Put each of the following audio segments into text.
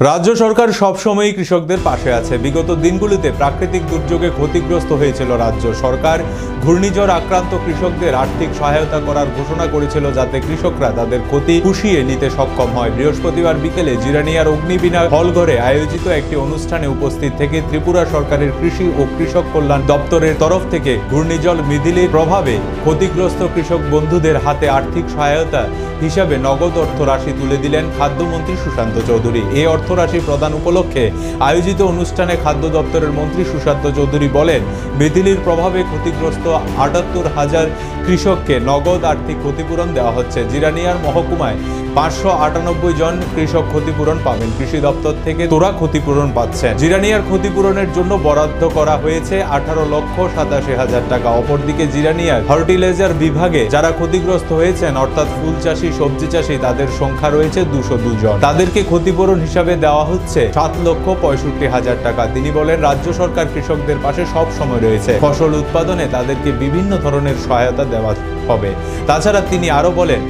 রাজ্য সরকার সবসময়ই কৃষকদের পাশে আছে। বিগত দিনগুলিতে প্রাকৃতিক দুর্যোগে ক্ষতিগ্রস্ত হয়েছিল রাজ্য সরকার। ঘূর্ণিঝড় আক্রান্ত কৃষকদের আর্থিক সহায়তা করার ঘোষণা করেছিল, যাতে কৃষকরা তাদের ক্ষতি পুষিয়ে নিতে সক্ষম হয়। বৃহস্পতিবার বিকেলে জিরানিয়ার অগ্নিবীণা হলঘরে আয়োজিত একটি অনুষ্ঠানে উপস্থিত থেকে ত্রিপুরা সরকারের কৃষি ও কৃষক কল্যাণ দপ্তরের তরফ থেকে ঘূর্ণিঝড় মিথিলির প্রভাবে ক্ষতিগ্রস্ত কৃষক বন্ধুদের হাতে আর্থিক সহায়তা হিসাবে নগদ অর্থ রাশি তুলে দিলেন খাদ্যমন্ত্রী সুশান্ত চৌধুরী। এই অর্থরাশি প্রদান উপলক্ষে আয়োজিত অনুষ্ঠানে খাদ্য দপ্তরের মন্ত্রী সুশান্ত চৌধুরী বলেন, মিথিলির প্রভাবে ক্ষতিগ্রস্ত ৭৮,০০০ কৃষককে নগদ আর্থিক ক্ষতিপূরণ দেওয়া হচ্ছে। জিরানিয়ার মহকুমায় ৫৯৮ জন কৃষক ক্ষতিপূরণ পাবেন। কৃষি দপ্তর থেকে তোরা ক্ষতিপূরণ পাচ্ছেন। জিরানিয়ার ক্ষতিপূরণের জন্য বরাদ্দ করা হয়েছে ১৮,৮৭,০০০ টাকা। অপরদিকে জিরানিয়ার হর্টিলেজার বিভাগে যারা ক্ষতিগ্রস্ত হয়েছেন, অর্থাৎ ফুল চাষী, সবজি চাষী, তাদের সংখ্যা রয়েছে ২০২ জন। তাদেরকে ক্ষতিপূরণ হিসাবে দেওয়া হচ্ছে ৭,৬৫,০০০ টাকা। তিনি বলেন, রাজ্য সরকার কৃষকদের পাশে সব সময় রয়েছে। ফসল উৎপাদনে তাদেরকে বিভিন্ন ধরনের সহায়তা দেওয়া হবে। তাছাড়া তিনি আরো বলেন,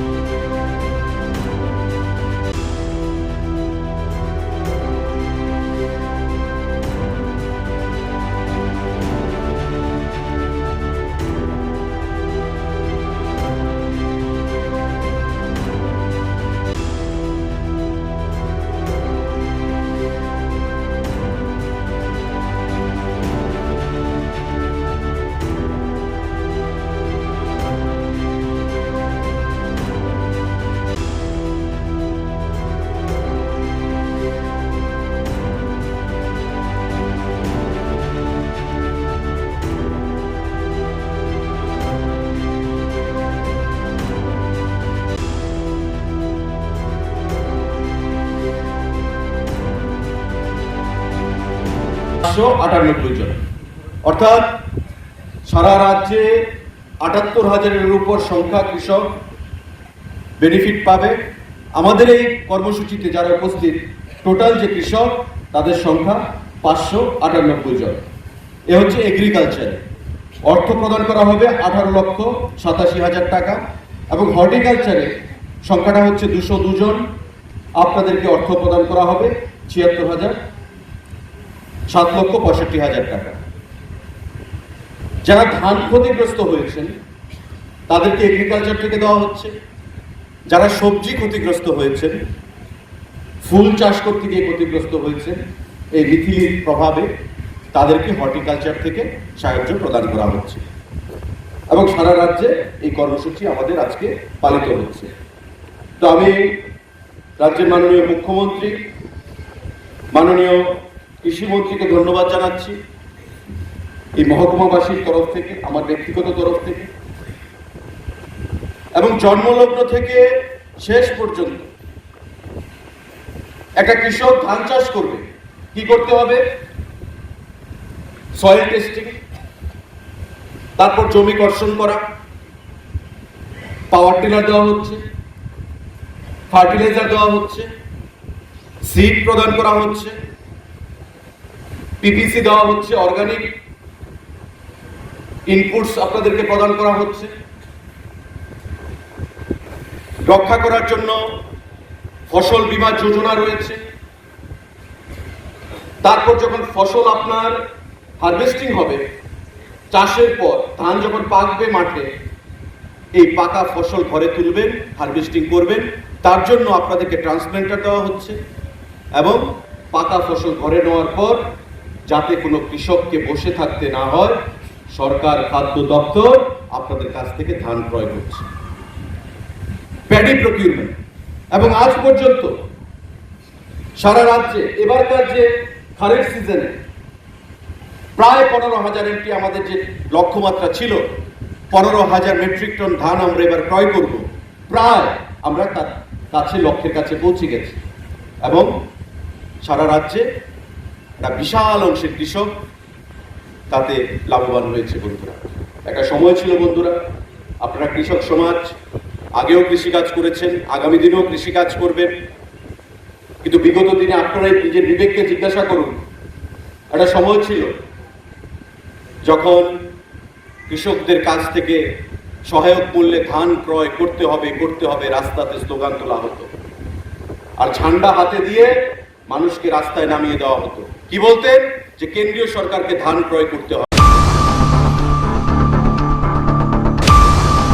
জন, অর্থাৎ সারা রাজ্যে ৭৮,০০০-এর উপর সংখ্যা কৃষক বেনিফিট পাবে। আমাদের এই কর্মসূচিতে যারা উপস্থিত টোটাল যে কৃষক, তাদের সংখ্যা ৫৯৮ জন। এ হচ্ছে এগ্রিকালচারে অর্থ প্রদান করা হবে ১৮,৮৭,০০০ টাকা, এবং হর্টিকালচারে সংখ্যাটা হচ্ছে ২০২ জন। আপনাদেরকে অর্থ প্রদান করা হবে ৭,৬৫,০০০ টাকা। যারা ধান ক্ষতিগ্রস্ত হয়েছেন তাদেরকে এগ্রিকালচার থেকে দেওয়া হচ্ছে। যারা সবজি ক্ষতিগ্রস্ত হয়েছেন, ফুল চাষ করতে গিয়ে ক্ষতিগ্রস্ত হয়েছেন এই মিথিলির প্রভাবে, তাদেরকে হর্টিকালচার থেকে সাহায্য প্রদান করা হচ্ছে। এবং সারা রাজ্যে এই কর্মসূচি আমাদের আজকে পালিত হচ্ছে। তো আমি রাজ্যের মাননীয় মুখ্যমন্ত্রী, মাননীয় কৃষিমন্ত্রীকে ধন্যবাদ জানাচ্ছি, এই মহকুমাবাসীর তরফ থেকে, আমার ব্যক্তিগত তরফ থেকে, এবং জন্মলগ্ন থেকে শেষ পর্যন্ত একটা কৃষক ধান চাষ করবে, কি করতে হবে? সয়েল টেস্টিং, তারপর জমি কর্ষণ করা, পাওয়ার টিলার দেওয়া হচ্ছে, ফার্টিলাইজার দেওয়া হচ্ছে, সিড প্রদান করা হচ্ছে, পিপিসি দেওয়া হচ্ছে, অর্গানিক ইনপুটস আপনাদেরকে প্রদান করা হচ্ছে। রক্ষা করার জন্য ফসল বীমা যোজনা রয়েছে। তারপর যখন ফসল আপনার হারভেস্টিং হবে, চাষের পর ধান যখন পাকবে মাঠে, এই পাকা ফসল ঘরে তুলবেন, হারভেস্টিং করবেন, তার জন্য আপনাদেরকে ট্রান্সপ্ল্যান্টার দেওয়া হচ্ছে। এবং পাকা ফসল ঘরে নেওয়ার পর যাতে কোনো কৃষককে বসে থাকতে না হয়, সরকার খাদ্য দপ্তর আপনাদের কাছ থেকে ধান ক্রয় করছে। প্যাডি প্রকিউরমেন্ট, এবং আজ পর্যন্ত সারা রাজ্যে এবারকার যে খারিফ সিজনে প্রায় ১৫,০০০ এমটি, আমাদের যে লক্ষ্যমাত্রা ছিল ১৫,০০০ মেট্রিক টন ধান আমরা এবার ক্রয় করব, প্রায় আমরা তার কাছে, লক্ষ্যের কাছে পৌঁছে গেছি। এবং সারা রাজ্যে একটা বিশাল অংশের কৃষক তাতে লাভবান হয়েছে। বন্ধুরা, একটা সময় ছিল বন্ধুরা, আপনারা কৃষক সমাজ আগেও কৃষিকাজ করেছেন, আগামী দিনেও কৃষিকাজ করবেন, কিন্তু বিগত দিনে আপনারা নিজের বিবেককে জিজ্ঞাসা করুন। একটা সময় ছিল যখন কৃষকদের কাছ থেকে সহায়ক মূল্যে ধান ক্রয় করতে হবে, রাস্তাতে স্লোগান তোলা হতো, আর ঝান্ডা হাতে দিয়ে মানুষকে রাস্তায় নামিয়ে দেওয়া হতো। কি বলতেন? যে কেন্দ্রীয় সরকারকে ধান ক্রয় করতে হবে।